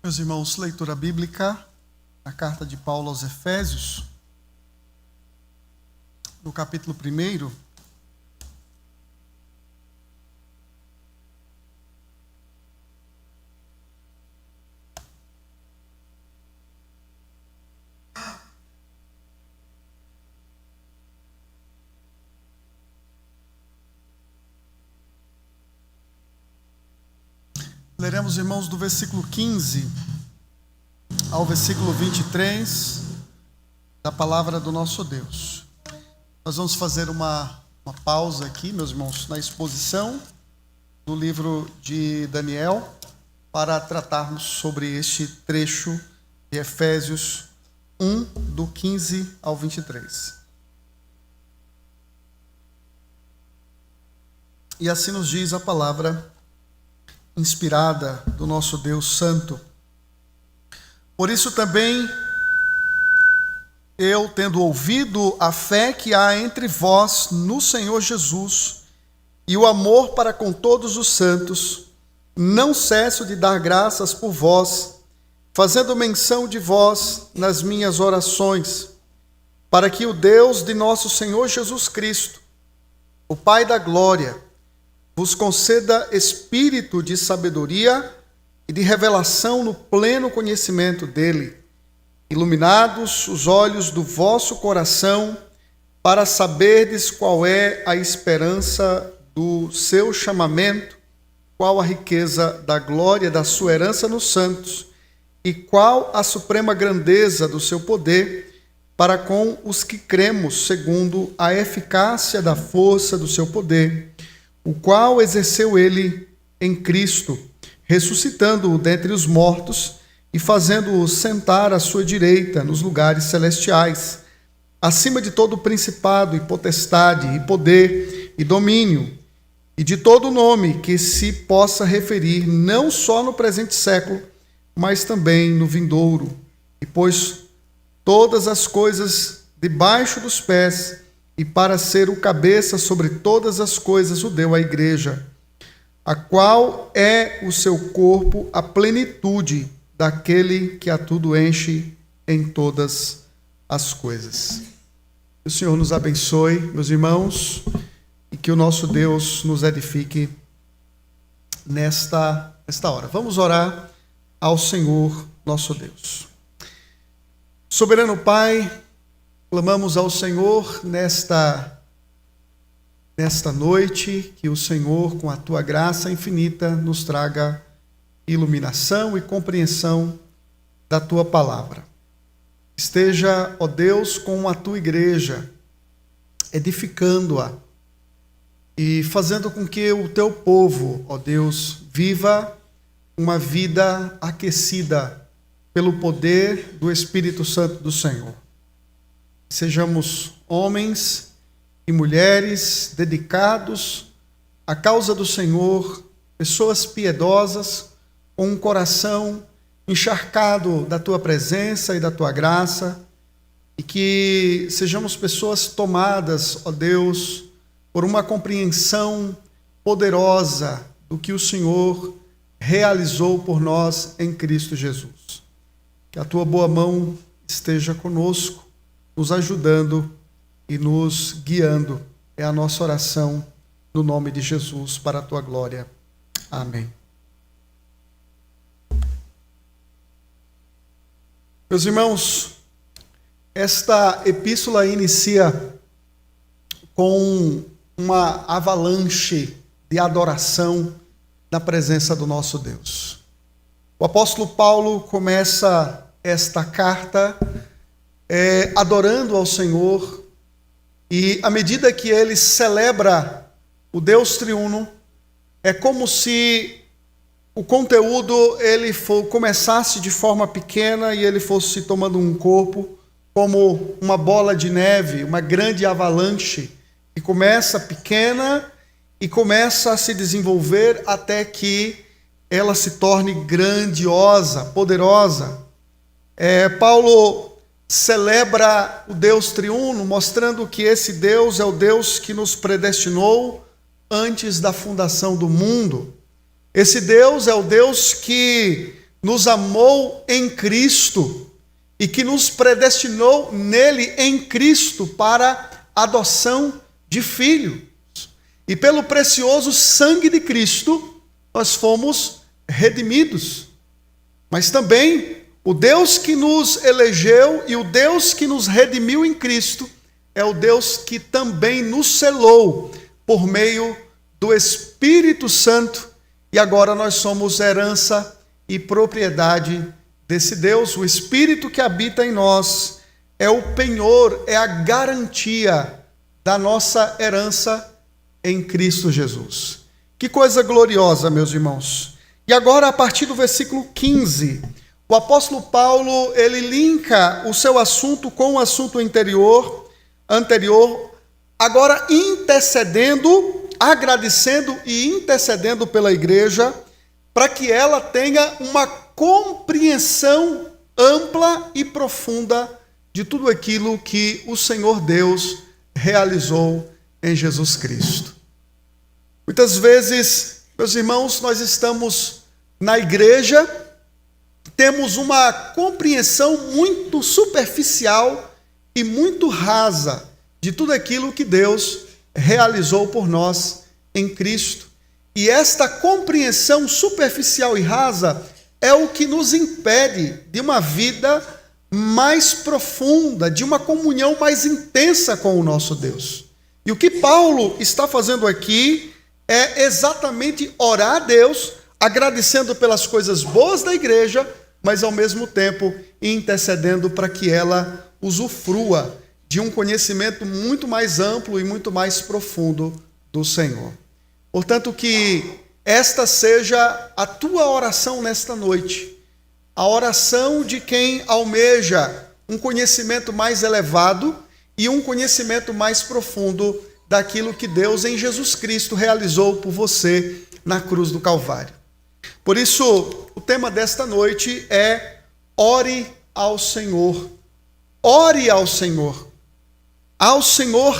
Meus irmãos, leitura bíblica, na carta de Paulo aos Efésios, no capítulo 1. Leremos, irmãos, do versículo 15 ao versículo 23 da palavra do nosso Deus. Nós vamos fazer uma pausa aqui, meus irmãos, na exposição do livro de Daniel, para tratarmos sobre este trecho de Efésios 1, do 15 ao 23. E assim nos diz a palavra inspirada do nosso Deus Santo. Por isso também eu, tendo ouvido a fé que há entre vós no Senhor Jesus e o amor para com todos os santos, não cesso de dar graças por vós, fazendo menção de vós nas minhas orações, para que o Deus de nosso Senhor Jesus Cristo, o Pai da glória, vos conceda espírito de sabedoria e de revelação no pleno conhecimento dele, iluminados os olhos do vosso coração, para saberdes qual é a esperança do seu chamamento, qual a riqueza da glória da sua herança nos santos, e qual a suprema grandeza do seu poder para com os que cremos, segundo a eficácia da força do seu poder, o qual exerceu ele em Cristo, ressuscitando-o dentre os mortos e fazendo-o sentar à sua direita nos lugares celestiais, acima de todo principado e potestade e poder e domínio, e de todo nome que se possa referir não só no presente século, mas também no vindouro. E pôs todas as coisas debaixo dos pés, e para ser o cabeça sobre todas as coisas o deu à igreja, a qual é o seu corpo, a plenitude daquele que a tudo enche em todas as coisas. Que o Senhor nos abençoe, meus irmãos, e que o nosso Deus nos edifique nesta hora. Vamos orar ao Senhor nosso Deus. Soberano Pai, clamamos ao Senhor nesta noite, que o Senhor, com a tua graça infinita, nos traga iluminação e compreensão da tua palavra. Esteja, ó Deus, com a tua igreja, edificando-a e fazendo com que o teu povo, ó Deus, viva uma vida aquecida pelo poder do Espírito Santo do Senhor. Sejamos homens e mulheres dedicados à causa do Senhor, pessoas piedosas, com um coração encharcado da tua presença e da tua graça, e que sejamos pessoas tomadas, ó Deus, por uma compreensão poderosa do que o Senhor realizou por nós em Cristo Jesus. Que a tua boa mão esteja conosco, nos ajudando e nos guiando. É a nossa oração no nome de Jesus, para a tua glória. Amém. Meus irmãos, esta epístola inicia com uma avalanche de adoração na presença do nosso Deus. O apóstolo Paulo começa esta carta adorando ao Senhor, e à medida que ele celebra o Deus triuno, é como se o conteúdo começasse de forma pequena e ele fosse tomando um corpo, como uma bola de neve, uma grande avalanche, que começa pequena e começa a se desenvolver até que ela se torne grandiosa, poderosa. Paulo celebra o Deus triuno, mostrando que esse Deus é o Deus que nos predestinou antes da fundação do mundo. Esse Deus é o Deus que nos amou em Cristo e que nos predestinou nele em Cristo para adoção de filhos. E pelo precioso sangue de Cristo, nós fomos redimidos. Mas também o Deus que nos elegeu e o Deus que nos redimiu em Cristo é o Deus que também nos selou por meio do Espírito Santo, e agora nós somos herança e propriedade desse Deus. O Espírito que habita em nós é o penhor, é a garantia da nossa herança em Cristo Jesus. Que coisa gloriosa, meus irmãos. E agora, a partir do versículo 15, o apóstolo Paulo, ele linka o seu assunto com o assunto anterior, agora intercedendo, agradecendo e intercedendo pela igreja, para que ela tenha uma compreensão ampla e profunda de tudo aquilo que o Senhor Deus realizou em Jesus Cristo. Muitas vezes, meus irmãos, nós estamos na igreja, temos uma compreensão muito superficial e muito rasa de tudo aquilo que Deus realizou por nós em Cristo. E esta compreensão superficial e rasa é o que nos impede de uma vida mais profunda, de uma comunhão mais intensa com o nosso Deus. E o que Paulo está fazendo aqui é exatamente orar a Deus, agradecendo pelas coisas boas da igreja, mas ao mesmo tempo intercedendo para que ela usufrua de um conhecimento muito mais amplo e muito mais profundo do Senhor. Portanto, que esta seja a tua oração nesta noite, a oração de quem almeja um conhecimento mais elevado e um conhecimento mais profundo daquilo que Deus em Jesus Cristo realizou por você na cruz do Calvário. Por isso, o tema desta noite é ore ao Senhor. Ore ao Senhor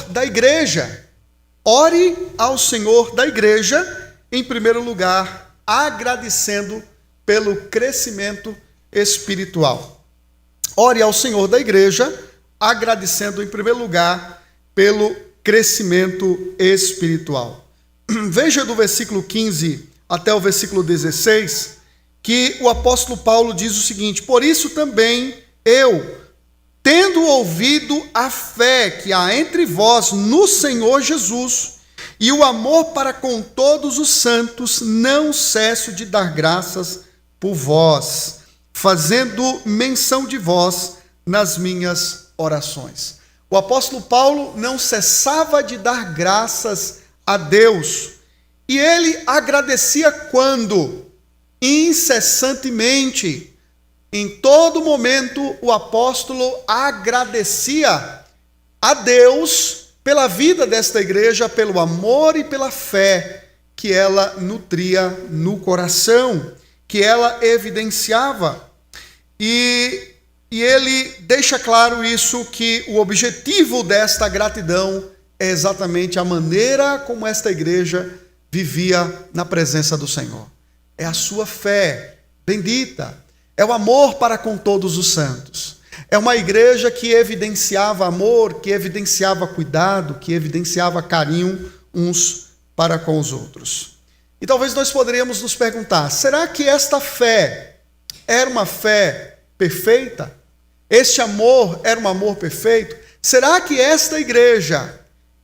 da igreja. Ore ao Senhor da igreja, em primeiro lugar, agradecendo pelo crescimento espiritual. Ore ao Senhor da igreja, agradecendo em primeiro lugar pelo crescimento espiritual. Veja do versículo 15 até o versículo 16, que o apóstolo Paulo diz o seguinte: por isso também eu, tendo ouvido a fé que há entre vós no Senhor Jesus e o amor para com todos os santos, não cesso de dar graças por vós, fazendo menção de vós nas minhas orações. O apóstolo Paulo não cessava de dar graças a Deus, e ele agradecia quando? Incessantemente. Em todo momento, o apóstolo agradecia a Deus pela vida desta igreja, pelo amor e pela fé que ela nutria no coração, que ela evidenciava. E ele deixa claro isso, que o objetivo desta gratidão é exatamente a maneira como esta igreja vivia na presença do Senhor. É a sua fé bendita, é o amor para com todos os santos. É uma igreja que evidenciava amor, que evidenciava cuidado, que evidenciava carinho uns para com os outros. E talvez nós poderíamos nos perguntar: será que esta fé era uma fé perfeita? Este amor era um amor perfeito? Será que esta igreja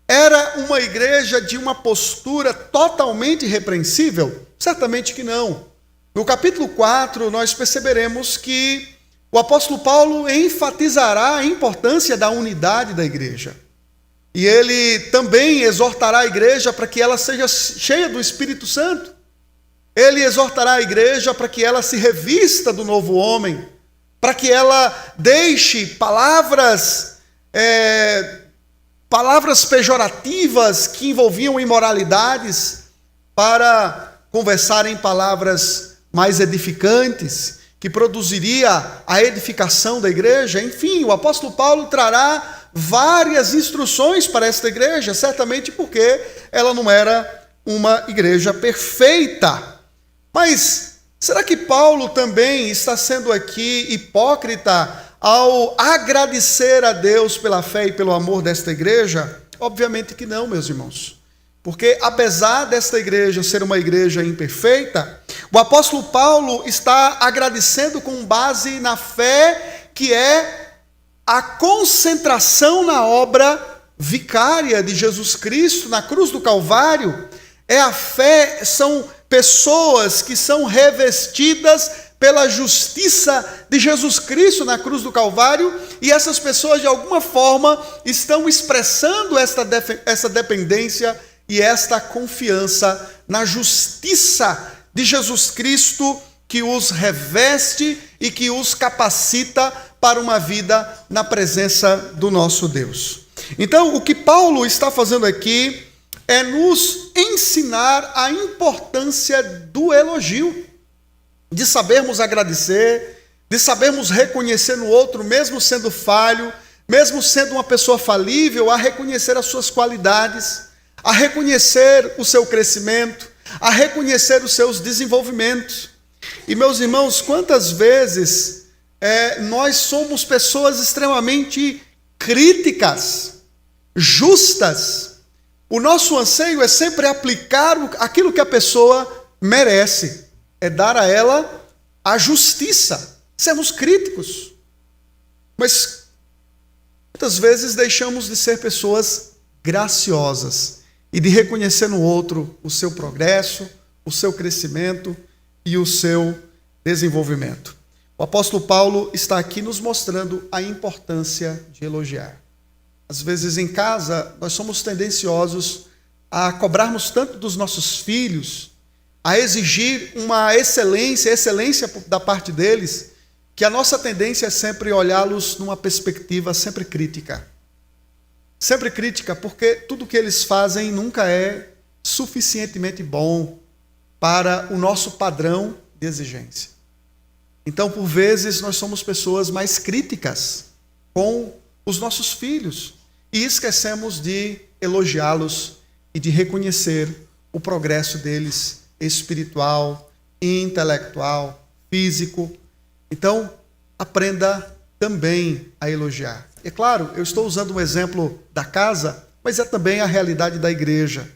era uma igreja de uma postura totalmente irrepreensível? Certamente que não. No capítulo 4, nós perceberemos que o apóstolo Paulo enfatizará a importância da unidade da igreja. E ele também exortará a igreja para que ela seja cheia do Espírito Santo. Ele exortará a igreja para que ela se revista do novo homem, para que ela deixe palavras pejorativas que envolviam imoralidades, para conversar em palavras mais edificantes, que produziria a edificação da igreja. Enfim, o apóstolo Paulo trará várias instruções para esta igreja, certamente porque ela não era uma igreja perfeita. Mas Será que Paulo também está sendo aqui hipócrita ao agradecer a Deus pela fé e pelo amor desta igreja? Obviamente que não, meus irmãos. Porque apesar desta igreja ser uma igreja imperfeita, o apóstolo Paulo está agradecendo com base na fé que é a concentração na obra vicária de Jesus Cristo na cruz do Calvário. É a fé, são pessoas que são revestidas pela justiça de Jesus Cristo na cruz do Calvário, e essas pessoas de alguma forma estão expressando essa dependência e esta confiança na justiça de Jesus Cristo, que os reveste e que os capacita para uma vida na presença do nosso Deus. Então, o que Paulo está fazendo aqui é nos ensinar a importância do elogio, de sabermos agradecer, de sabermos reconhecer no outro, mesmo sendo falho, mesmo sendo uma pessoa falível, a reconhecer as suas qualidades, a reconhecer o seu crescimento, a reconhecer os seus desenvolvimentos. E, meus irmãos, quantas vezes nós somos pessoas extremamente críticas, justas. O nosso anseio é sempre aplicar aquilo que a pessoa merece, é dar a ela a justiça, sermos críticos. Mas muitas vezes deixamos de ser pessoas graciosas e de reconhecer no outro o seu progresso, o seu crescimento e o seu desenvolvimento. O apóstolo Paulo está aqui nos mostrando a importância de elogiar. Às vezes em casa nós somos tendenciosos a cobrarmos tanto dos nossos filhos, a exigir uma excelência da parte deles, que a nossa tendência é sempre olhá-los numa perspectiva sempre crítica. Sempre crítica, porque tudo que eles fazem nunca é suficientemente bom para o nosso padrão de exigência. Então, por vezes, nós somos pessoas mais críticas com os nossos filhos e esquecemos de elogiá-los e de reconhecer o progresso deles espiritual, intelectual, físico. Então, aprenda também a elogiar. É claro, eu estou usando um exemplo da casa, mas é também a realidade da igreja.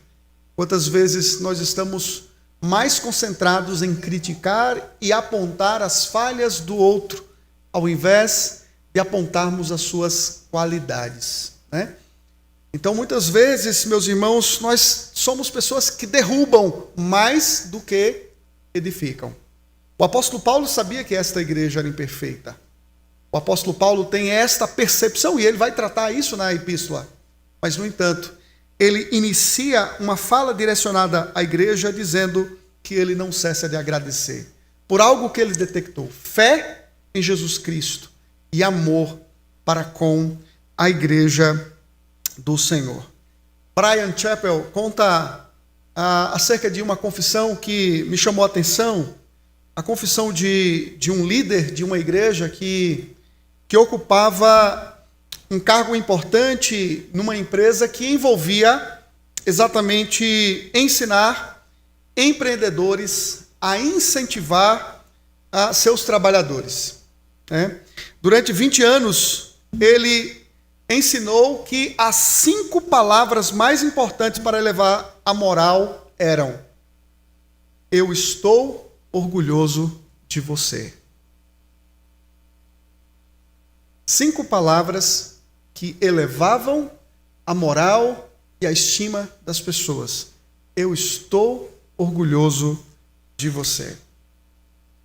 Quantas vezes nós estamos mais concentrados em criticar e apontar as falhas do outro, ao invés de apontarmos as suas qualidades, né? Então, muitas vezes, meus irmãos, nós somos pessoas que derrubam mais do que edificam. O apóstolo Paulo sabia que esta igreja era imperfeita. O apóstolo Paulo tem esta percepção e ele vai tratar isso na epístola. Mas, no entanto, ele inicia uma fala direcionada à igreja dizendo que ele não cessa de agradecer por algo que ele detectou: fé em Jesus Cristo e amor para com a igreja do Senhor. Bryan Chapell conta acerca de uma confissão que me chamou a atenção, a confissão de um líder de uma igreja que ocupava um cargo importante numa empresa que envolvia exatamente ensinar empreendedores a incentivar seus trabalhadores, né? Durante 20 anos, ele ensinou que as 5 palavras mais importantes para elevar a moral eram: eu estou orgulhoso de você. 5 palavras que elevavam a moral e a estima das pessoas. Eu estou orgulhoso de você.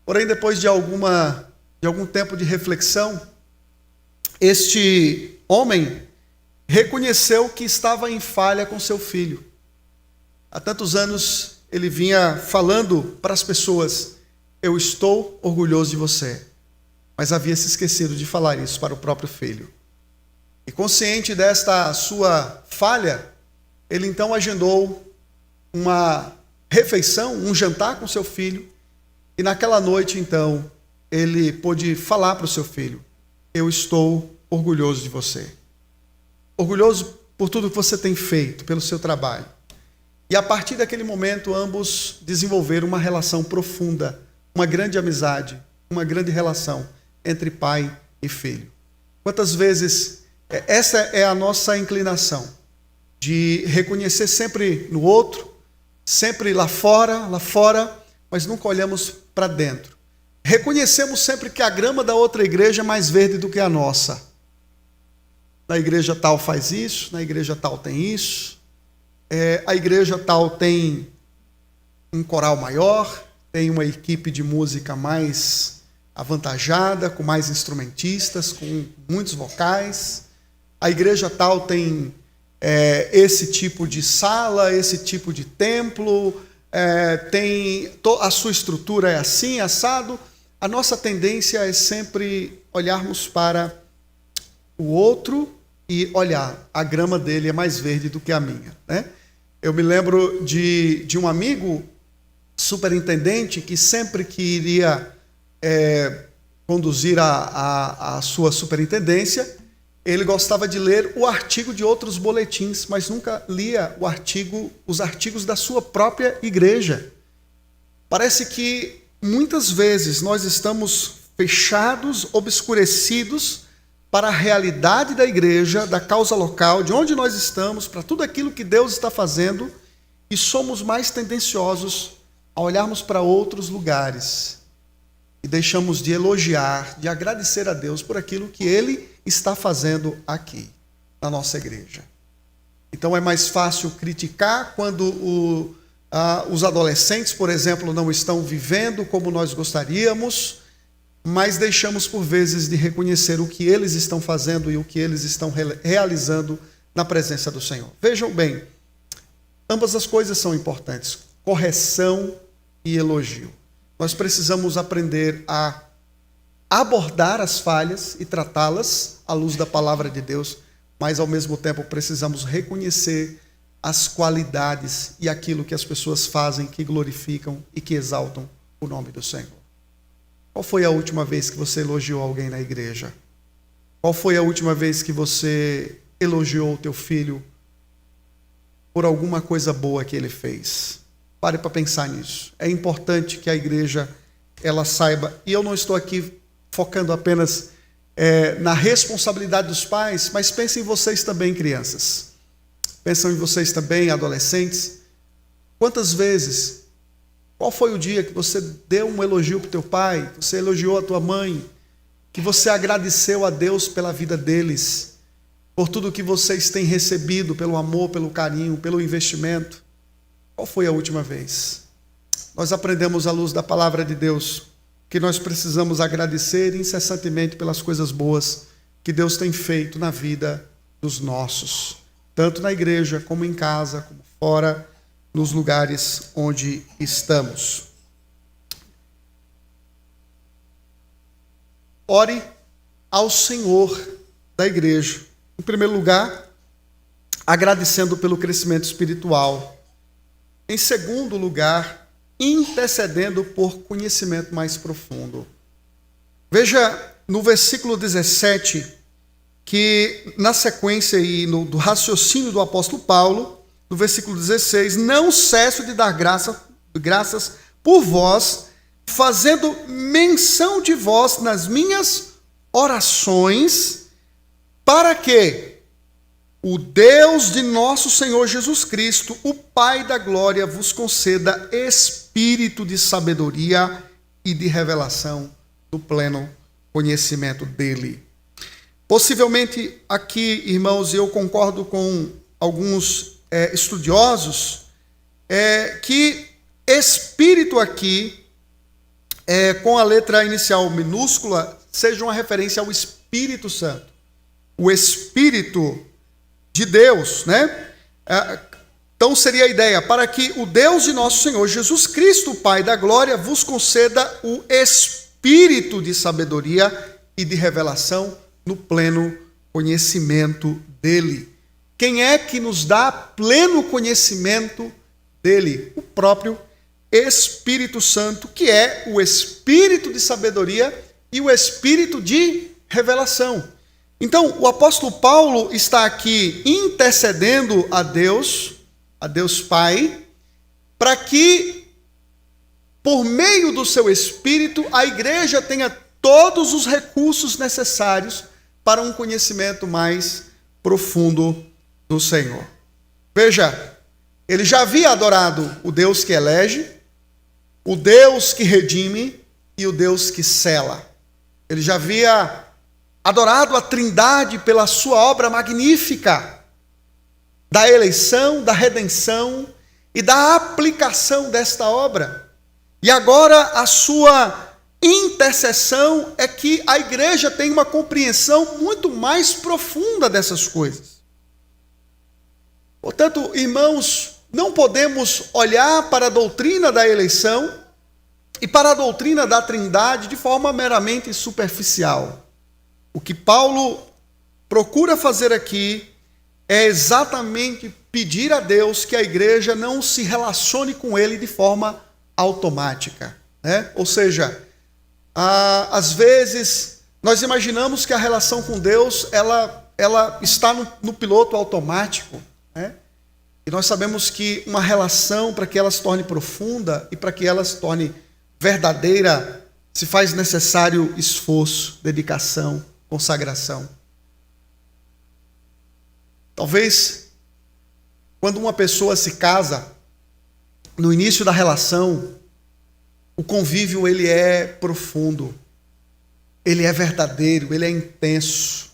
Porém, depois de algum tempo de reflexão, este homem reconheceu que estava em falha com seu filho. Há tantos anos ele vinha falando para as pessoas: eu estou orgulhoso de você. Mas havia se esquecido de falar isso para o próprio filho. E consciente desta sua falha, ele então agendou uma refeição, um jantar com seu filho. E naquela noite, então, ele pôde falar para o seu filho: eu estou orgulhoso de você. Orgulhoso por tudo que você tem feito, pelo seu trabalho. E a partir daquele momento, ambos desenvolveram uma relação profunda uma grande amizade, uma grande relação entre pai e filho. Quantas vezes essa é a nossa inclinação, de reconhecer sempre no outro, sempre lá fora, mas nunca olhamos para dentro. Reconhecemos sempre que a grama da outra igreja é mais verde do que a nossa. Na igreja tal faz isso, na igreja tal tem isso, a igreja tal tem um coral maior, tem uma equipe de música mais avantajada, com mais instrumentistas, com muitos vocais. A igreja tal tem esse tipo de sala, esse tipo de templo, a sua estrutura é assim, assado. A nossa tendência é sempre olharmos para o outro e olhar, a grama dele é mais verde do que a minha, né? Eu me lembro de um amigo superintendente que sempre que iria conduzir a sua superintendência, ele gostava de ler o artigo de outros boletins, mas nunca lia os artigos da sua própria igreja. Parece que muitas vezes nós estamos fechados, obscurecidos para a realidade da igreja, da causa local, de onde nós estamos, para tudo aquilo que Deus está fazendo, e somos mais tendenciosos a olharmos para outros lugares e deixamos de elogiar, de agradecer a Deus por aquilo que Ele está fazendo aqui, na nossa igreja. Então é mais fácil criticar quando os adolescentes, por exemplo, não estão vivendo como nós gostaríamos, mas deixamos por vezes de reconhecer o que eles estão fazendo e o que eles estão realizando na presença do Senhor. Vejam bem, ambas as coisas são importantes, correção e elogio. Nós precisamos aprender a abordar as falhas e tratá-las à luz da palavra de Deus, mas ao mesmo tempo precisamos reconhecer as qualidades e aquilo que as pessoas fazem que glorificam e que exaltam o nome do Senhor. Qual foi a última vez que você elogiou alguém na igreja? Qual foi a última vez que você elogiou o teu filho por alguma coisa boa que ele fez? Pare para pensar nisso. É importante que a igreja ela saiba, e eu não estou aqui focando apenas na responsabilidade dos pais, mas pensem em vocês também, crianças. Pensem em vocês também, adolescentes. Quantas vezes, qual foi o dia que você deu um elogio para o teu pai, que você elogiou a tua mãe, que você agradeceu a Deus pela vida deles, por tudo que vocês têm recebido, pelo amor, pelo carinho, pelo investimento? Qual foi a última vez? Nós aprendemos à luz da palavra de Deus que nós precisamos agradecer incessantemente pelas coisas boas que Deus tem feito na vida dos nossos, tanto na igreja, como em casa, como fora, nos lugares onde estamos. Ore ao Senhor da igreja. Em primeiro lugar, agradecendo pelo crescimento espiritual. Em segundo lugar, intercedendo por conhecimento mais profundo. Veja no versículo 17, que na sequência e do raciocínio do apóstolo Paulo, no versículo 16, não cesso de dar graças por vós, fazendo menção de vós nas minhas orações, para que o Deus de nosso Senhor Jesus Cristo, o Pai da glória, vos conceda espírito de sabedoria e de revelação do pleno conhecimento dele. Possivelmente aqui, irmãos, eu concordo com alguns estudiosos, que espírito aqui, com a letra inicial minúscula, seja uma referência ao Espírito Santo. O Espírito de Deus, né? Então seria a ideia, para que o Deus de nosso Senhor Jesus Cristo, Pai da glória, vos conceda o espírito de sabedoria e de revelação no pleno conhecimento dele. Quem é que nos dá pleno conhecimento dele? O próprio Espírito Santo, que é o espírito de sabedoria e o espírito de revelação. Então, o apóstolo Paulo está aqui intercedendo a Deus Pai, para que, por meio meio do seu Espírito, a igreja tenha todos os recursos necessários para um conhecimento mais profundo do Senhor. Veja, ele já havia adorado o Deus que elege, o Deus que redime e o Deus que sela. Ele já havia adorado a Trindade pela sua obra magnífica da eleição, da redenção e da aplicação desta obra. E agora a sua intercessão é que a igreja tem uma compreensão muito mais profunda dessas coisas. Portanto, irmãos, não podemos olhar para a doutrina da eleição e para a doutrina da Trindade de forma meramente superficial. O que Paulo procura fazer aqui é exatamente pedir a Deus que a igreja não se relacione com ele de forma automática, né? Ou seja, às vezes nós imaginamos que a relação com Deus ela está no piloto automático, né? E nós sabemos que uma relação, para que ela se torne profunda e para que ela se torne verdadeira, se faz necessário esforço, dedicação, consagração. Talvez, quando uma pessoa se casa, no início da relação, o convívio ele é profundo, ele é verdadeiro, ele é intenso,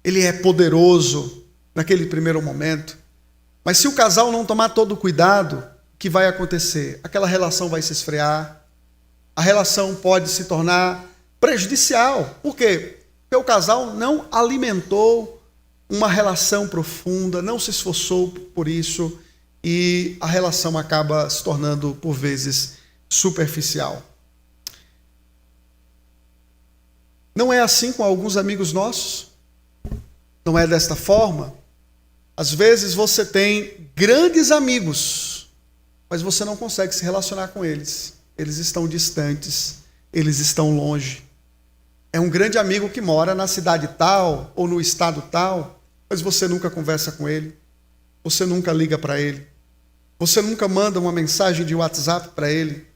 ele é poderoso naquele primeiro momento. Mas se o casal não tomar todo o cuidado, o que vai acontecer? Aquela relação vai se esfriar, a relação pode se tornar prejudicial. Por quê? Porque o casal não alimentou uma relação profunda, não se esforçou por isso e a relação acaba se tornando, por vezes, superficial. Não é assim com alguns amigos nossos? Não é desta forma? Às vezes você tem grandes amigos, mas você não consegue se relacionar com eles. Eles estão distantes, eles estão longe. É um grande amigo que mora na cidade tal ou no estado tal, mas você nunca conversa com ele, você nunca liga para ele, você nunca manda uma mensagem de WhatsApp para ele,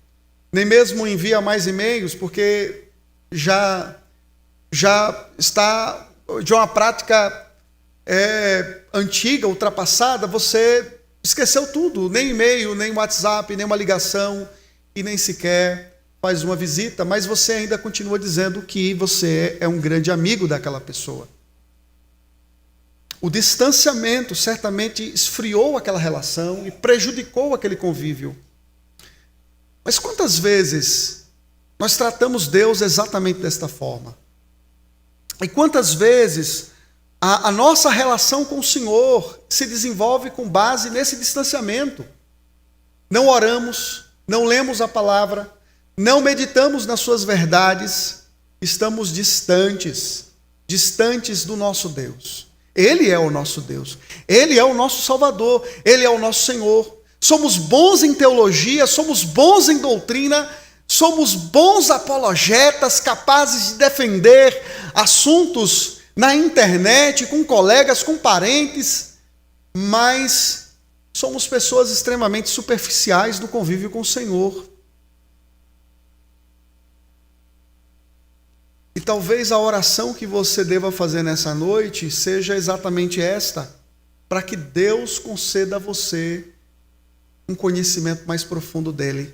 nem mesmo envia mais e-mails, porque já está de uma prática antiga, ultrapassada, você esqueceu tudo, nem e-mail, nem WhatsApp, nem uma ligação, e nem sequer faz uma visita, mas você ainda continua dizendo que você é um grande amigo daquela pessoa. O distanciamento certamente esfriou aquela relação e prejudicou aquele convívio. Mas quantas vezes nós tratamos Deus exatamente desta forma? E quantas vezes a nossa relação com o Senhor se desenvolve com base nesse distanciamento? Não oramos, não lemos a palavra, não meditamos nas suas verdades, estamos distantes do nosso Deus. Ele é o nosso Deus, Ele é o nosso Salvador, Ele é o nosso Senhor. Somos bons em teologia, somos bons em doutrina, somos bons apologetas, capazes de defender assuntos na internet, com colegas, com parentes, mas somos pessoas extremamente superficiais no convívio com o Senhor. E talvez a oração que você deva fazer nessa noite seja exatamente esta, para que Deus conceda a você um conhecimento mais profundo dele.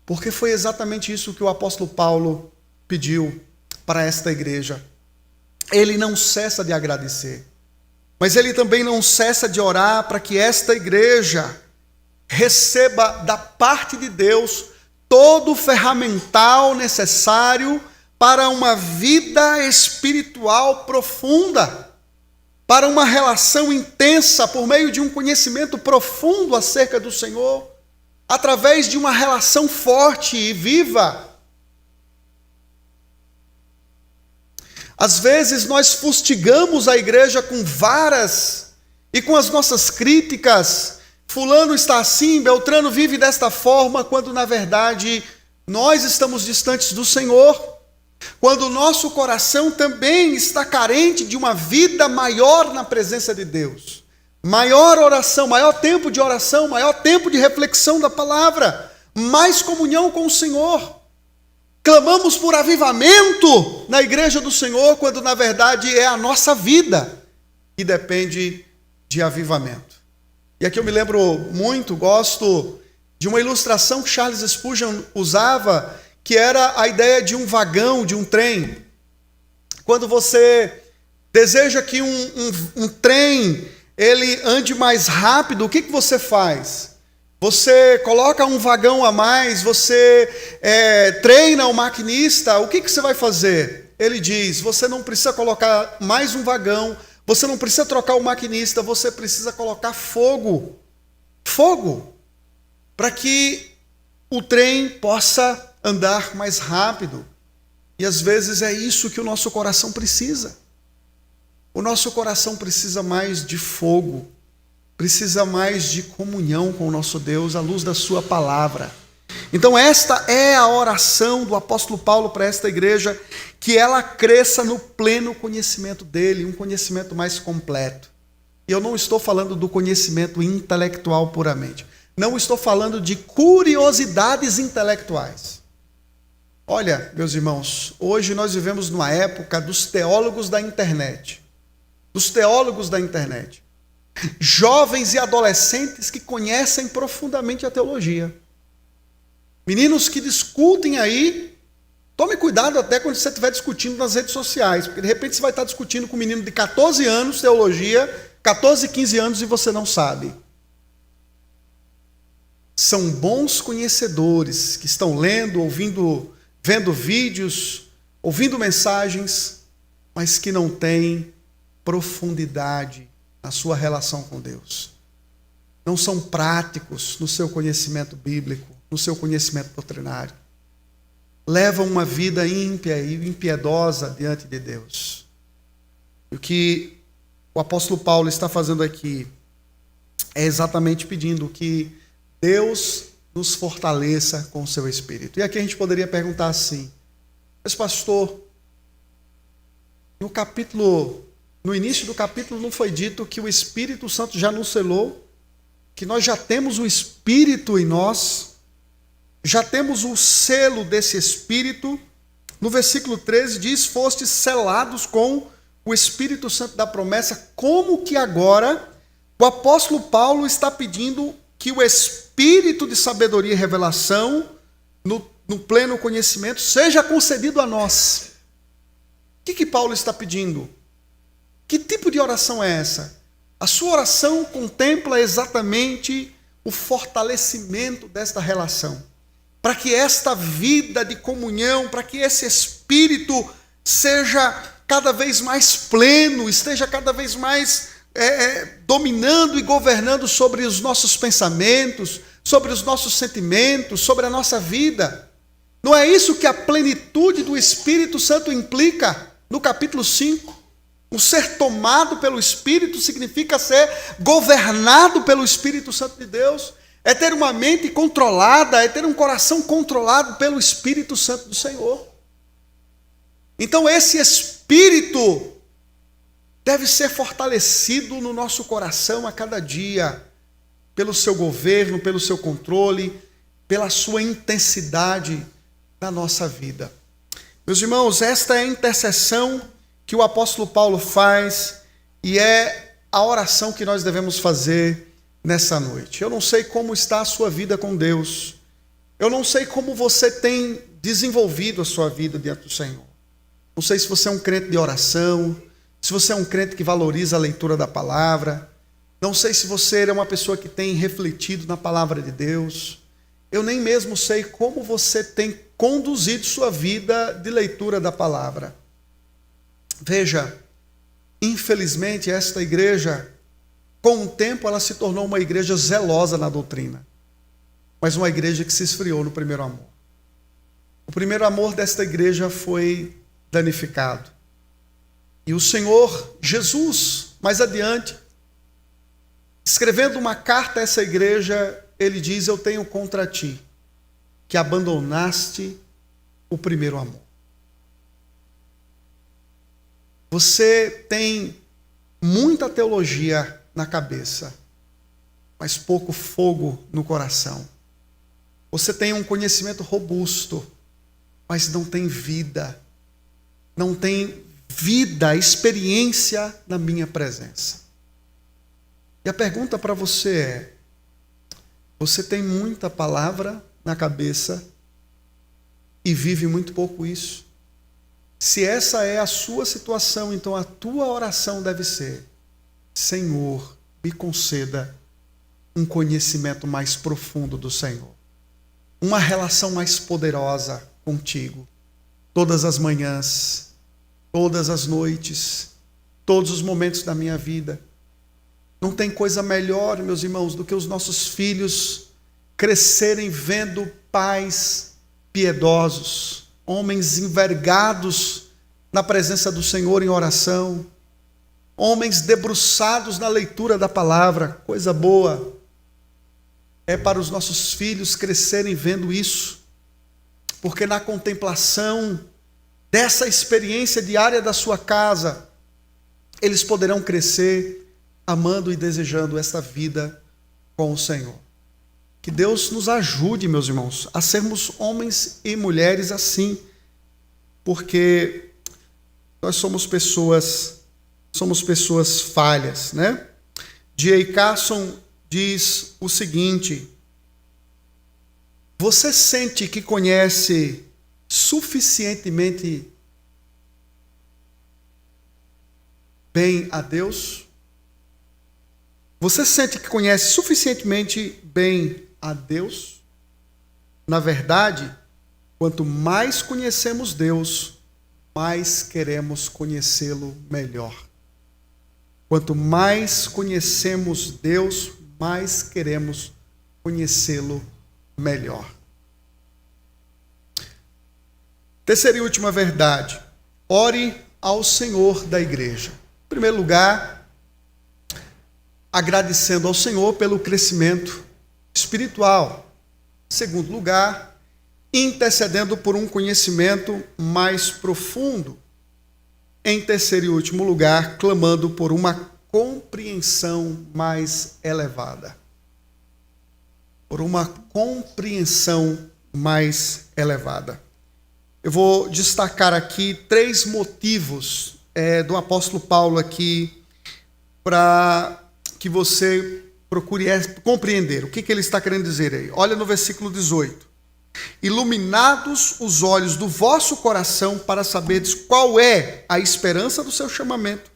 Porque foi exatamente isso que o apóstolo Paulo pediu para esta igreja. Ele não cessa de agradecer, mas ele também não cessa de orar para que esta igreja receba da parte de Deus todo o ferramental necessário para uma vida espiritual profunda, para uma relação intensa por meio de um conhecimento profundo acerca do Senhor, através de uma relação forte e viva. Às vezes nós fustigamos a igreja com varas e com as nossas críticas. Fulano está assim, Beltrano vive desta forma, quando na verdade nós estamos distantes do Senhor. Quando o nosso coração também está carente de uma vida maior na presença de Deus. Maior oração, maior tempo de oração, maior tempo de reflexão da palavra, mais comunhão com o Senhor. Clamamos por avivamento na igreja do Senhor, quando na verdade é a nossa vida que depende de avivamento. E aqui eu me lembro muito, gosto de uma ilustração que Charles Spurgeon usava, que era a ideia de um vagão, de um trem. Quando você deseja que um trem ele ande mais rápido, o que você faz? Você coloca um vagão a mais, você treina o maquinista, o que você vai fazer? Ele diz, você não precisa colocar mais um vagão, você não precisa trocar o maquinista, você precisa colocar fogo. Fogo, para que o trem possa andar mais rápido. E às vezes é isso que o nosso coração precisa. O nosso coração precisa mais de fogo, precisa mais de comunhão com o nosso Deus, à luz da sua palavra. Então esta é a oração do apóstolo Paulo para esta igreja, que ela cresça no pleno conhecimento dele, um conhecimento mais completo. E eu não estou falando do conhecimento intelectual puramente. Não estou falando de curiosidades intelectuais. Olha, meus irmãos, hoje nós vivemos numa época dos teólogos da internet. Dos teólogos da internet. Jovens e adolescentes que conhecem profundamente a teologia. Meninos que discutem aí, tome cuidado até quando você estiver discutindo nas redes sociais, porque de repente você vai estar discutindo com um menino de 14 anos, teologia, 14, 15 anos e você não sabe. São bons conhecedores que estão lendo, ouvindo, vendo vídeos, ouvindo mensagens, mas que não têm profundidade na sua relação com Deus. Não são práticos no seu conhecimento bíblico, no seu conhecimento doutrinário. Levam uma vida ímpia e impiedosa diante de Deus. E o que o apóstolo Paulo está fazendo aqui é exatamente pedindo que Deus nos fortaleça com o seu Espírito. E aqui a gente poderia perguntar assim, mas pastor, no início do capítulo não foi dito que o Espírito Santo já nos selou, que nós já temos o Espírito em nós, já temos o selo desse Espírito. No versículo 13 diz, fostes selados com o Espírito Santo da promessa. Como que agora o apóstolo Paulo está pedindo que o Espírito de sabedoria e revelação, no pleno conhecimento, seja concedido a nós? O que Paulo está pedindo? Que tipo de oração é essa? A sua oração contempla exatamente o fortalecimento desta relação, para que esta vida de comunhão, para que esse Espírito seja cada vez mais pleno, esteja cada vez mais dominando e governando sobre os nossos pensamentos, sobre os nossos sentimentos, sobre a nossa vida. Não é isso que a plenitude do Espírito Santo implica no capítulo 5? O ser tomado pelo Espírito significa ser governado pelo Espírito Santo de Deus. É ter uma mente controlada, é ter um coração controlado pelo Espírito Santo do Senhor. Então esse Espírito deve ser fortalecido no nosso coração a cada dia, pelo seu governo, pelo seu controle, pela sua intensidade na nossa vida. Meus irmãos, esta é a intercessão que o apóstolo Paulo faz e é a oração que nós devemos fazer nessa noite. Eu não sei como está a sua vida com Deus. Eu não sei como você tem desenvolvido a sua vida diante do Senhor. Não sei se você é um crente de oração, se você é um crente que valoriza a leitura da palavra. Não sei se você é uma pessoa que tem refletido na palavra de Deus. Eu nem mesmo sei como você tem conduzido sua vida de leitura da palavra. Veja, infelizmente esta igreja, com o tempo ela se tornou uma igreja zelosa na doutrina, mas uma igreja que se esfriou no primeiro amor. O primeiro amor desta igreja foi danificado. E o Senhor Jesus, mais adiante, escrevendo uma carta a essa igreja, ele diz, eu tenho contra ti que abandonaste o primeiro amor. Você tem muita teologia na cabeça, mas pouco fogo no coração. Você tem um conhecimento robusto, mas não tem vida. Não tem vida, experiência na minha presença. E a pergunta para você é: você tem muita palavra na cabeça e vive muito pouco isso? Se essa é a sua situação, então a tua oração deve ser: Senhor, me conceda um conhecimento mais profundo do Senhor, uma relação mais poderosa contigo, todas as manhãs, todas as noites, todos os momentos da minha vida. Não tem coisa melhor, meus irmãos, do que os nossos filhos crescerem vendo pais piedosos, homens envergados na presença do Senhor em oração, homens debruçados na leitura da palavra. Coisa boa é para os nossos filhos crescerem vendo isso, porque na contemplação dessa experiência diária da sua casa, eles poderão crescer amando e desejando esta vida com o Senhor. Que Deus nos ajude, meus irmãos, a sermos homens e mulheres assim, porque nós somos pessoas falhas, né? D.A. Carson diz o seguinte: você sente que conhece suficientemente bem a Deus? Você sente que conhece suficientemente bem a Deus? Na verdade, quanto mais conhecemos Deus, mais queremos conhecê-lo melhor. Quanto mais conhecemos Deus, mais queremos conhecê-lo melhor. Terceira e última verdade: ore ao Senhor da igreja. Em primeiro lugar, agradecendo ao Senhor pelo crescimento espiritual. Em segundo lugar, intercedendo por um conhecimento mais profundo. Em terceiro e último lugar, clamando por uma compreensão mais elevada. Por uma compreensão mais elevada. Eu vou destacar aqui 3 motivos do apóstolo Paulo aqui para que você procure compreender. O que ele está querendo dizer aí? Olha no versículo 18. Iluminados os olhos do vosso coração para saberdes qual é a esperança do seu chamamento,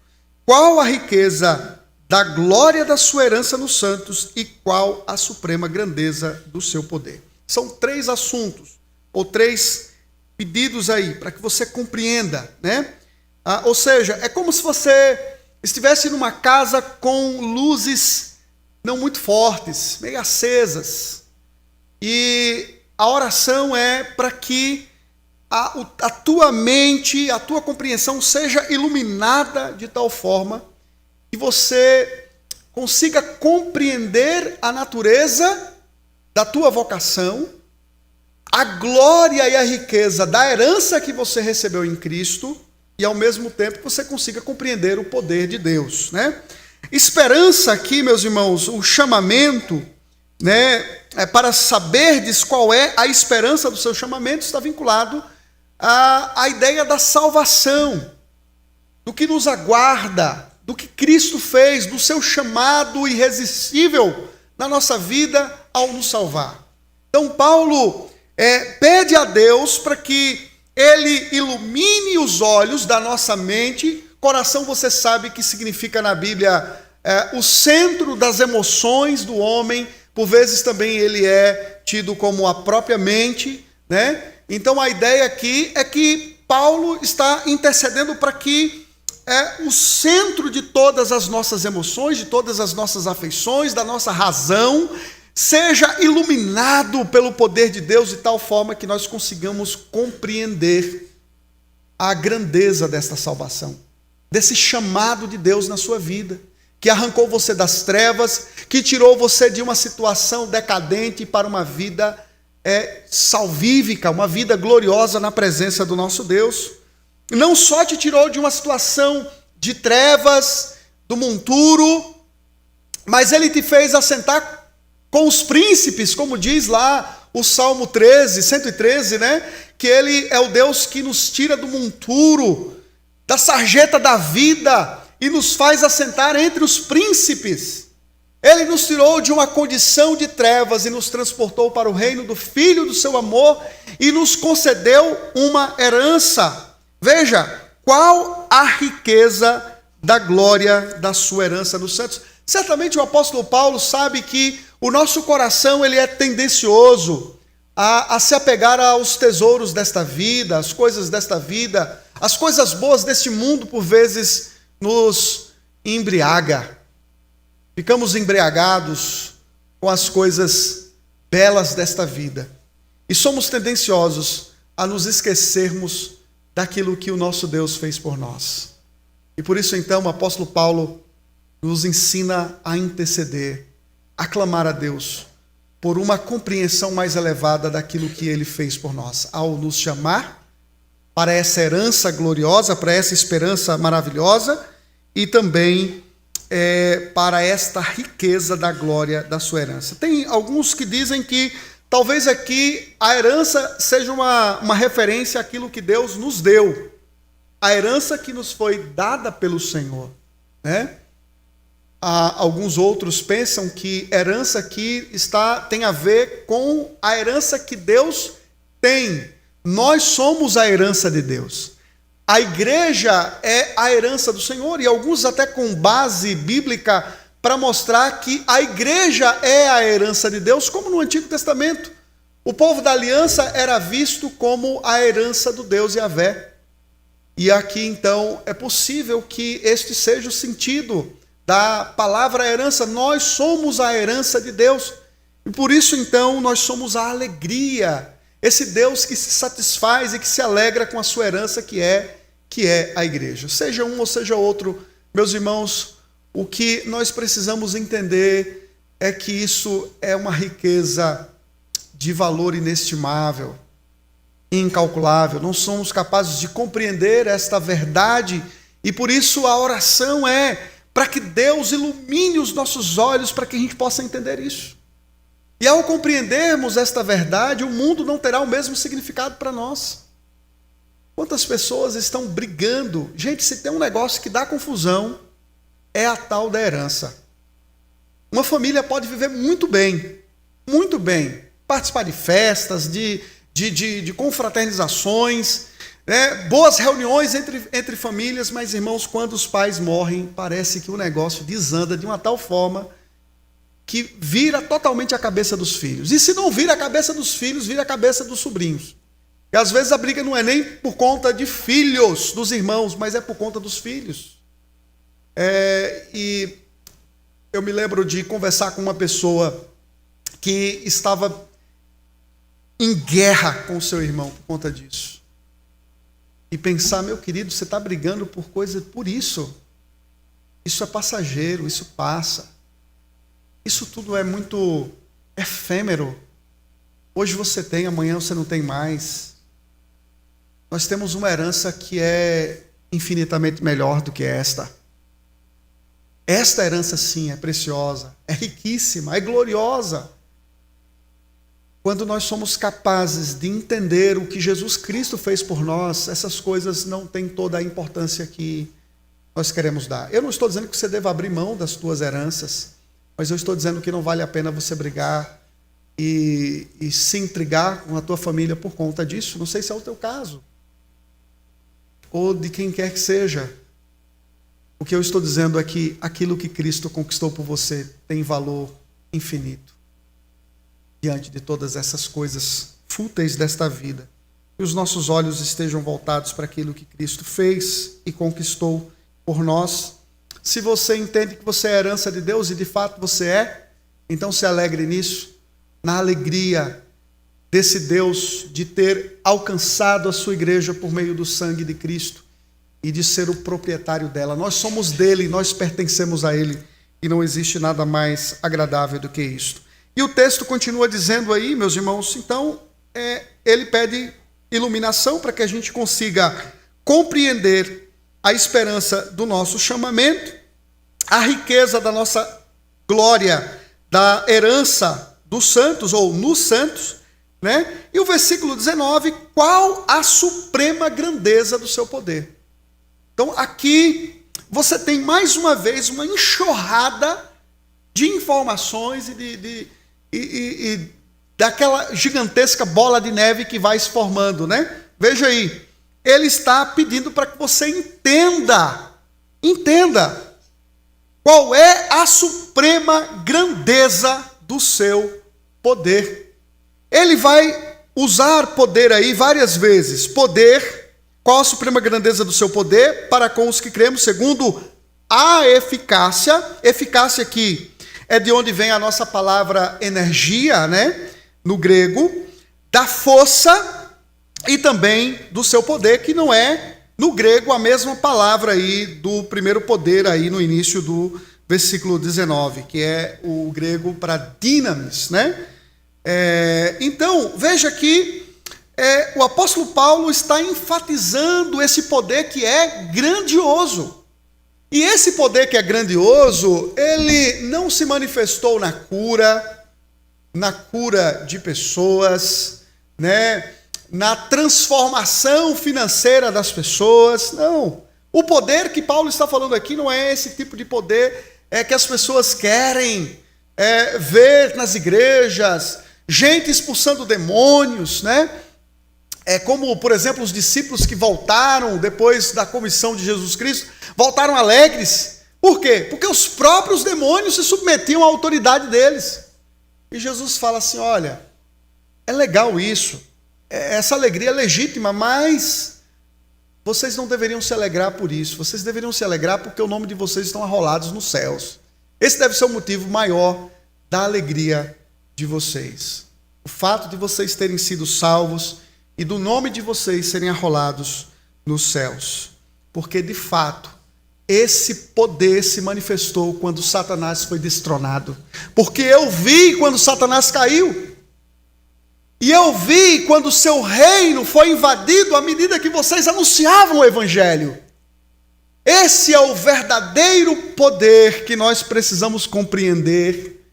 qual a riqueza da glória da sua herança nos santos e qual a suprema grandeza do seu poder. São 3 assuntos, ou 3 pedidos aí, para que você compreenda, né? Ou seja, é como se você estivesse numa casa com luzes não muito fortes, meio acesas, e a oração é para que a tua mente, a tua compreensão seja iluminada de tal forma que você consiga compreender a natureza da tua vocação, a glória e a riqueza da herança que você recebeu em Cristo, e ao mesmo tempo você consiga compreender o poder de Deus, né? Esperança aqui, meus irmãos, o chamamento, né, para saberdes qual é a esperança do seu chamamento, está vinculado à ideia da salvação, do que nos aguarda, do que Cristo fez, do seu chamado irresistível na nossa vida ao nos salvar. Então Paulo pede a Deus para que Ele ilumine os olhos da nossa mente. Coração, você sabe que significa na Bíblia o centro das emoções do homem. Por vezes também ele é tido como a própria mente, né? Então a ideia aqui é que Paulo está intercedendo para que o centro de todas as nossas emoções, de todas as nossas afeições, da nossa razão, seja iluminado pelo poder de Deus de tal forma que nós consigamos compreender a grandeza desta salvação, desse chamado de Deus na sua vida, que arrancou você das trevas, que tirou você de uma situação decadente para uma vida salvífica, uma vida gloriosa na presença do nosso Deus. Não só te tirou de uma situação de trevas, do monturo, mas Ele te fez assentar com os príncipes, como diz lá o Salmo 113, né? Que ele é o Deus que nos tira do monturo, da sarjeta da vida e nos faz assentar entre os príncipes. Ele nos tirou de uma condição de trevas e nos transportou para o reino do Filho do seu amor e nos concedeu uma herança. Veja, qual a riqueza da glória da sua herança nos santos. Certamente o apóstolo Paulo sabe que o nosso coração ele é tendencioso a se apegar aos tesouros desta vida, às coisas desta vida, as coisas boas deste mundo por vezes nos embriaga. Ficamos embriagados com as coisas belas desta vida e somos tendenciosos a nos esquecermos daquilo que o nosso Deus fez por nós. E por isso então o apóstolo Paulo nos ensina a interceder, a clamar a Deus por uma compreensão mais elevada daquilo que ele fez por nós, ao nos chamar para essa herança gloriosa, para essa esperança maravilhosa e também para esta riqueza da glória da sua herança. Tem alguns que dizem que talvez aqui a herança seja uma referência àquilo que Deus nos deu, a herança que nos foi dada pelo Senhor, né? Alguns outros pensam que herança aqui tem a ver com a herança que Deus tem. Nós somos a herança de Deus. A igreja é a herança do Senhor, e alguns até com base bíblica para mostrar que a igreja é a herança de Deus, como no Antigo Testamento. O povo da aliança era visto como a herança do Deus Yahvé. E aqui então é possível que este seja o sentido da palavra herança. Nós somos a herança de Deus. E por isso então nós somos a alegria. Esse Deus que se satisfaz e que se alegra com a sua herança que é a igreja. Seja um ou seja outro, meus irmãos, o que nós precisamos entender é que isso é uma riqueza de valor inestimável, incalculável. Não somos capazes de compreender esta verdade e por isso a oração é para que Deus ilumine os nossos olhos para que a gente possa entender isso. E ao compreendermos esta verdade, o mundo não terá o mesmo significado para nós. Quantas pessoas estão brigando? Gente, se tem um negócio que dá confusão, é a tal da herança. Uma família pode viver muito bem, participar de festas, de confraternizações, né? Boas reuniões entre famílias, mas, irmãos, quando os pais morrem, parece que o negócio desanda de uma tal forma que vira totalmente a cabeça dos filhos. E se não vira a cabeça dos filhos, vira a cabeça dos sobrinhos. E às vezes a briga não é nem por conta de filhos dos irmãos, mas é por conta dos filhos. E eu me lembro de conversar com uma pessoa que estava em guerra com o seu irmão por conta disso. E pensar, meu querido, você está brigando por isso. Isso é passageiro, isso passa. Isso tudo é muito efêmero. Hoje você tem, amanhã você não tem mais. Nós temos uma herança que é infinitamente melhor do que esta. Esta herança, sim, é preciosa, é riquíssima, é gloriosa. Quando nós somos capazes de entender o que Jesus Cristo fez por nós, essas coisas não têm toda a importância que nós queremos dar. Eu não estou dizendo que você deva abrir mão das tuas heranças, mas eu estou dizendo que não vale a pena você brigar e se intrigar com a tua família por conta disso. Não sei se é o teu caso, ou de quem quer que seja. O que eu estou dizendo é que aquilo que Cristo conquistou por você tem valor infinito diante de todas essas coisas fúteis desta vida. Que os nossos olhos estejam voltados para aquilo que Cristo fez e conquistou por nós. Se você entende que você é herança de Deus, e de fato você é, então se alegre nisso, na alegria desse Deus de ter alcançado a sua igreja por meio do sangue de Cristo e de ser o proprietário dela. Nós somos dele, nós pertencemos a ele, e não existe nada mais agradável do que isto. E o texto continua dizendo aí, meus irmãos, então, ele pede iluminação para que a gente consiga compreender a esperança do nosso chamamento, a riqueza da nossa glória, da herança dos santos, ou nos santos, né? E o versículo 19, qual a suprema grandeza do seu poder? Então aqui você tem mais uma vez uma enxurrada de informações e daquela gigantesca bola de neve que vai se formando, né? Veja aí, ele está pedindo para que você entenda qual é a suprema grandeza do seu poder. Ele vai usar poder aí várias vezes. Poder, qual a suprema grandeza do seu poder para com os que cremos? Segundo, a eficácia. Eficácia aqui é de onde vem a nossa palavra energia, né? No grego, da força e também do seu poder, que não é, no grego, a mesma palavra aí do primeiro poder aí no início do versículo 19, que é o grego para dinamis, né? Então, veja que o apóstolo Paulo está enfatizando esse poder que é grandioso. E esse poder que é grandioso, ele não se manifestou na cura de pessoas, né? Na transformação financeira das pessoas. Não. O poder que Paulo está falando aqui não é esse tipo de poder que as pessoas querem ver nas igrejas, gente expulsando demônios, né? Como, por exemplo, os discípulos que voltaram depois da comissão de Jesus Cristo, voltaram alegres. Por quê? Porque os próprios demônios se submetiam à autoridade deles. E Jesus fala assim, olha, é legal isso, essa alegria é legítima, mas vocês não deveriam se alegrar por isso, vocês deveriam se alegrar porque o nome de vocês estão arrolados nos céus. Esse deve ser o motivo maior da alegria de vocês. O fato de vocês terem sido salvos e do nome de vocês serem arrolados nos céus. Porque, de fato, esse poder se manifestou quando Satanás foi destronado. Porque eu vi quando Satanás caiu. E eu vi quando o seu reino foi invadido à medida que vocês anunciavam o evangelho. Esse é o verdadeiro poder que nós precisamos compreender.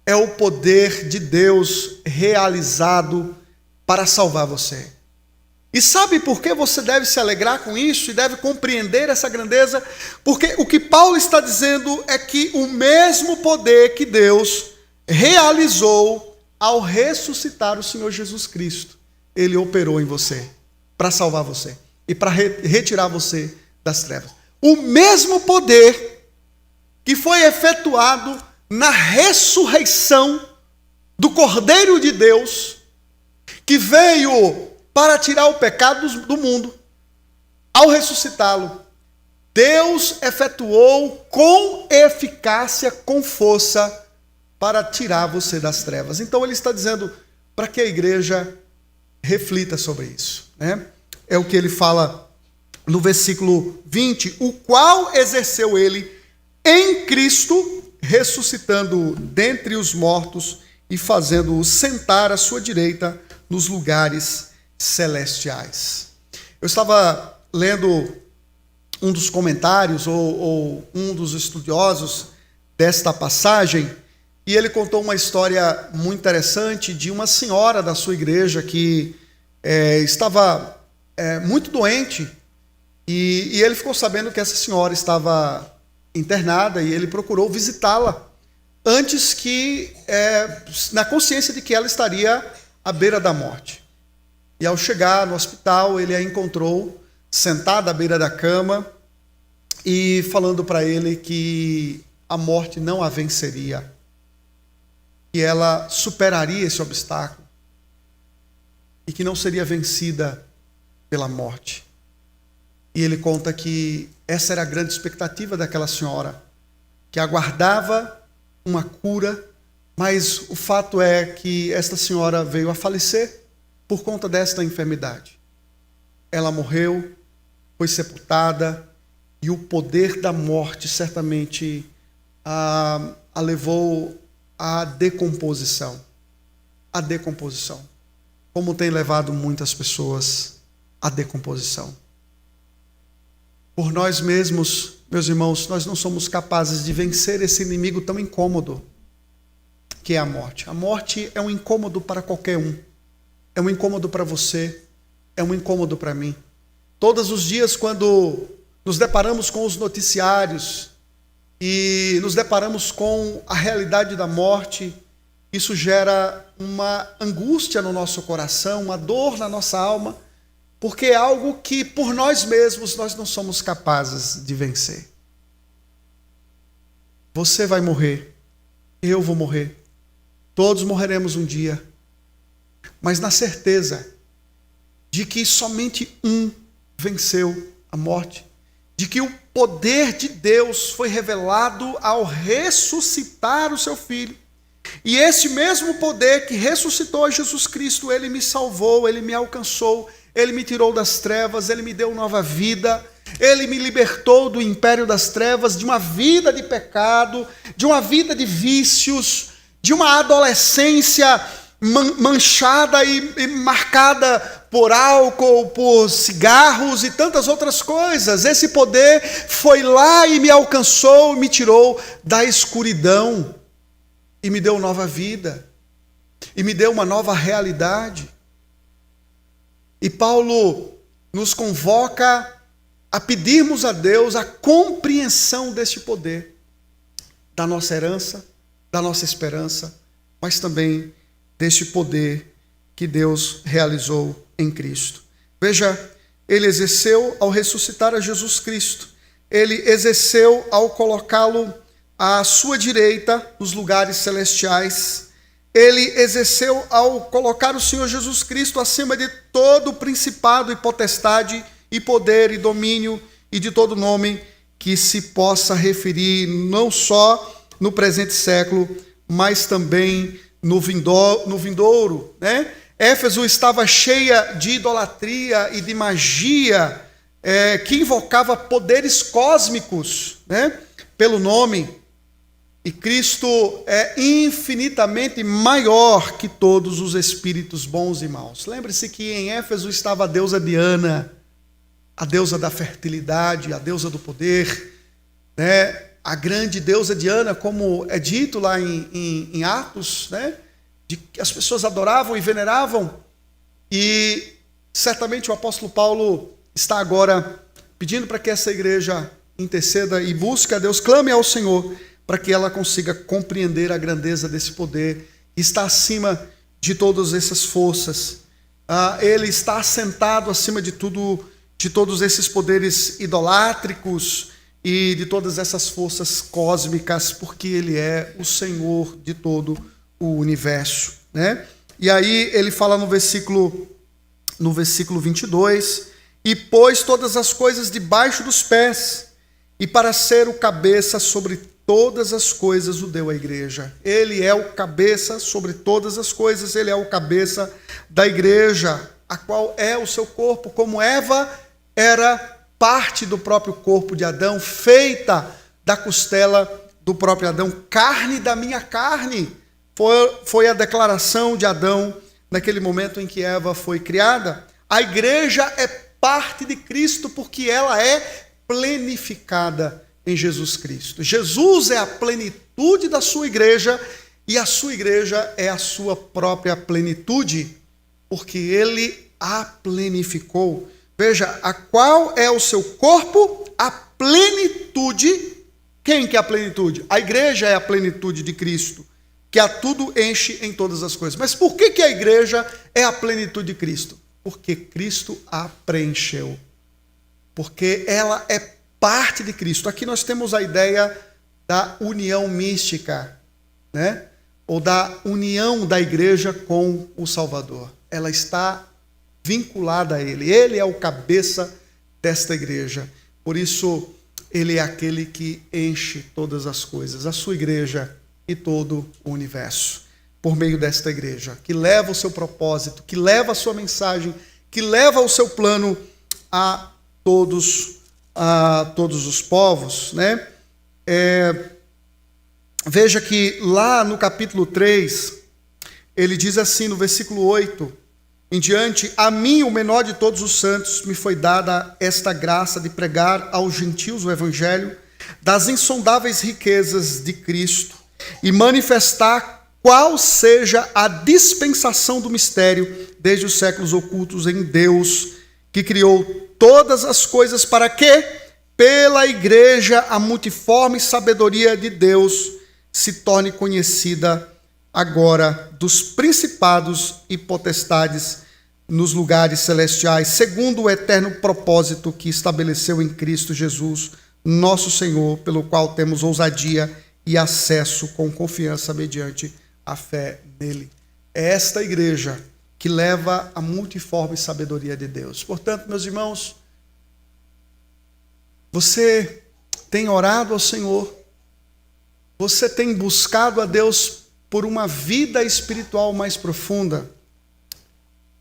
É o poder de Deus realizado para salvar você. E sabe por que você deve se alegrar com isso e deve compreender essa grandeza? Porque o que Paulo está dizendo é que o mesmo poder que Deus realizou ao ressuscitar o Senhor Jesus Cristo, Ele operou em você, para salvar você e para retirar você das trevas. O mesmo poder que foi efetuado na ressurreição do Cordeiro de Deus, que veio para tirar o pecado do mundo, ao ressuscitá-lo, Deus efetuou com eficácia, com força, para tirar você das trevas. Então ele está dizendo para que a igreja reflita sobre isso, né? É o que ele fala no versículo 20, o qual exerceu ele em Cristo, ressuscitando dentre os mortos e fazendo-o sentar à sua direita nos lugares celestiais. Eu estava lendo um dos comentários ou um dos estudiosos desta passagem e ele contou uma história muito interessante de uma senhora da sua igreja que estava muito doente e ele ficou sabendo que essa senhora estava internada e ele procurou visitá-la antes que, na consciência de que ela estaria à beira da morte. E ao chegar no hospital, ele a encontrou sentada à beira da cama e falando para ele que a morte não a venceria, que ela superaria esse obstáculo e que não seria vencida pela morte. E ele conta que essa era a grande expectativa daquela senhora, que aguardava uma cura, mas o fato é que esta senhora veio a falecer por conta desta enfermidade. Ela morreu, foi sepultada, e o poder da morte certamente a levou à decomposição. A decomposição. Como tem levado muitas pessoas à decomposição. Por nós mesmos, meus irmãos, nós não somos capazes de vencer esse inimigo tão incômodo. que é a morte. A morte é um incômodo para qualquer um. É um incômodo para você, é um incômodo para mim. Todos os dias, quando nos deparamos com os noticiários e nos deparamos com a realidade da morte, isso gera uma angústia no nosso coração, uma dor na nossa alma, porque é algo que por nós mesmos nós não somos capazes de vencer. Você vai morrer, eu vou morrer, todos morreremos um dia, mas na certeza de que somente um venceu a morte, de que o poder de Deus foi revelado ao ressuscitar o seu Filho. E esse mesmo poder que ressuscitou Jesus Cristo, ele me salvou, ele me alcançou, ele me tirou das trevas, ele me deu nova vida, ele me libertou do império das trevas, de uma vida de pecado, de uma vida de vícios, de uma adolescência manchada e marcada por álcool, por cigarros e tantas outras coisas. Esse poder foi lá e me alcançou, me tirou da escuridão e me deu nova vida e me deu uma nova realidade. E Paulo nos convoca a pedirmos a Deus a compreensão deste poder, da nossa herança, da nossa esperança, mas também deste poder que Deus realizou em Cristo. Veja, ele exerceu ao ressuscitar a Jesus Cristo, ele exerceu ao colocá-lo à sua direita nos lugares celestiais, ele exerceu ao colocar o Senhor Jesus Cristo acima de todo principado e potestade e poder e domínio e de todo nome que se possa referir não só no presente século, mas também no vindouro, né? Éfeso estava cheia de idolatria e de magia, que invocava poderes cósmicos, né? Pelo nome. E Cristo é infinitamente maior que todos os espíritos bons e maus. Lembre-se que em Éfeso estava a deusa Diana, a deusa da fertilidade, a deusa do poder, né? A grande deusa Diana, como é dito lá em Atos, né? De que as pessoas adoravam e veneravam. E certamente o apóstolo Paulo está agora pedindo para que essa igreja interceda e busque a Deus, clame ao Senhor, para que ela consiga compreender a grandeza desse poder que está acima de todas essas forças. Ele está assentado acima de tudo, de todos esses poderes idolátricos e de todas essas forças cósmicas, porque ele é o Senhor de todo o universo, né? E aí ele fala no versículo 22, e pôs todas as coisas debaixo dos pés, e para ser o cabeça sobre todas as coisas o deu à igreja. Ele é o cabeça sobre todas as coisas, ele é o cabeça da igreja, a qual é o seu corpo, como Eva era parte do próprio corpo de Adão, feita da costela do próprio Adão, carne da minha carne. Foi a declaração de Adão naquele momento em que Eva foi criada. A igreja é parte de Cristo porque ela é plenificada em Jesus Cristo. Jesus é a plenitude da sua igreja e a sua igreja é a sua própria plenitude, porque ele a plenificou. Veja, a qual é o seu corpo? A plenitude. Quem que é a plenitude? A igreja é a plenitude de Cristo, que a tudo enche em todas as coisas. Mas por que a igreja é a plenitude de Cristo? Porque Cristo a preencheu. Porque ela é parte de Cristo. Aqui nós temos a ideia da união mística, né? Ou da união da igreja com o Salvador. Ela está vinculada a ele. Ele é o cabeça desta igreja. Por isso, ele é aquele que enche todas as coisas. A sua igreja e todo o universo, por meio desta igreja, que leva o seu propósito, que leva a sua mensagem, que leva o seu plano a todos os povos, né? Veja que lá no capítulo 3, ele diz assim, no versículo 8 em diante: a mim, o menor de todos os santos, me foi dada esta graça de pregar aos gentios o evangelho das insondáveis riquezas de Cristo, e manifestar qual seja a dispensação do mistério desde os séculos ocultos em Deus, que criou todas as coisas para que, pela igreja, a multiforme sabedoria de Deus se torne conhecida agora dos principados e potestades nos lugares celestiais, segundo o eterno propósito que estabeleceu em Cristo Jesus, nosso Senhor, pelo qual temos ousadia e acesso com confiança mediante a fé nele. É esta igreja que leva a multiforme sabedoria de Deus. Portanto, meus irmãos, você tem orado ao Senhor, você tem buscado a Deus por uma vida espiritual mais profunda.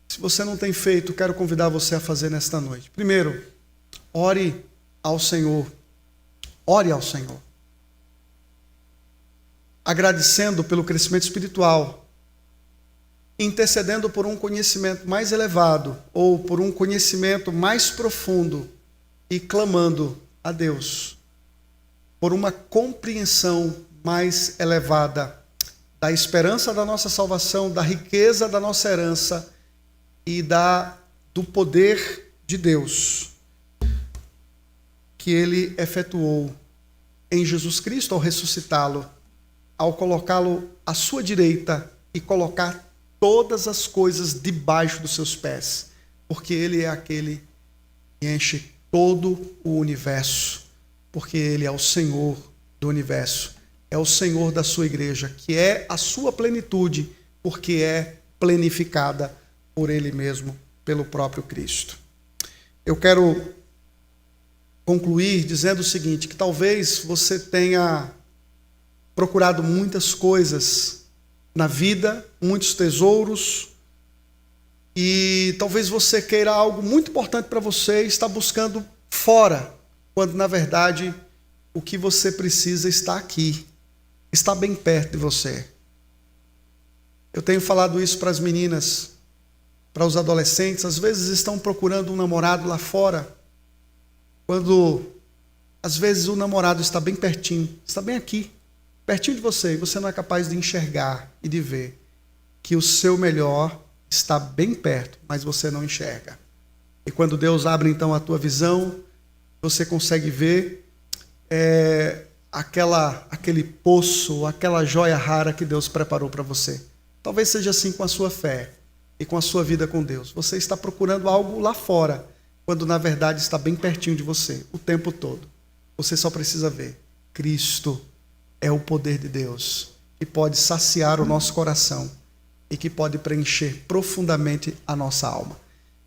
Se você não tem feito, quero convidar você a fazer nesta noite. Primeiro, ore ao Senhor. Ore ao Senhor. Agradecendo pelo crescimento espiritual, intercedendo por um conhecimento mais elevado ou por um conhecimento mais profundo e clamando a Deus por uma compreensão mais elevada da esperança da nossa salvação, da riqueza da nossa herança e do poder de Deus que Ele efetuou em Jesus Cristo ao ressuscitá-lo, ao colocá-lo à sua direita e colocar todas as coisas debaixo dos seus pés, porque Ele é aquele que enche todo o universo, porque Ele é o Senhor do universo, é o Senhor da sua igreja, que é a sua plenitude, porque é plenificada por Ele mesmo, pelo próprio Cristo. Eu quero concluir dizendo o seguinte, que talvez você tenha procurado muitas coisas na vida, muitos tesouros, e talvez você queira algo muito importante para você e está buscando fora, quando na verdade o que você precisa está aqui, está bem perto de você. Eu tenho falado isso para as meninas, para os adolescentes, às vezes estão procurando um namorado lá fora, quando às vezes o namorado está bem pertinho, está bem aqui, pertinho de você, e você não é capaz de enxergar e de ver que o seu melhor está bem perto, mas você não enxerga. E quando Deus abre então a tua visão, você consegue ver aquele poço, aquela joia rara que Deus preparou para você. Talvez seja assim com a sua fé e com a sua vida com Deus. Você está procurando algo lá fora, quando na verdade está bem pertinho de você, o tempo todo. Você só precisa ver. Cristo é o poder de Deus, que pode saciar o nosso coração e que pode preencher profundamente a nossa alma.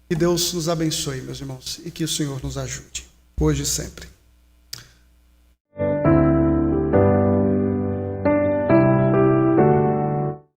Que Deus nos abençoe, meus irmãos, e que o Senhor nos ajude, hoje e sempre.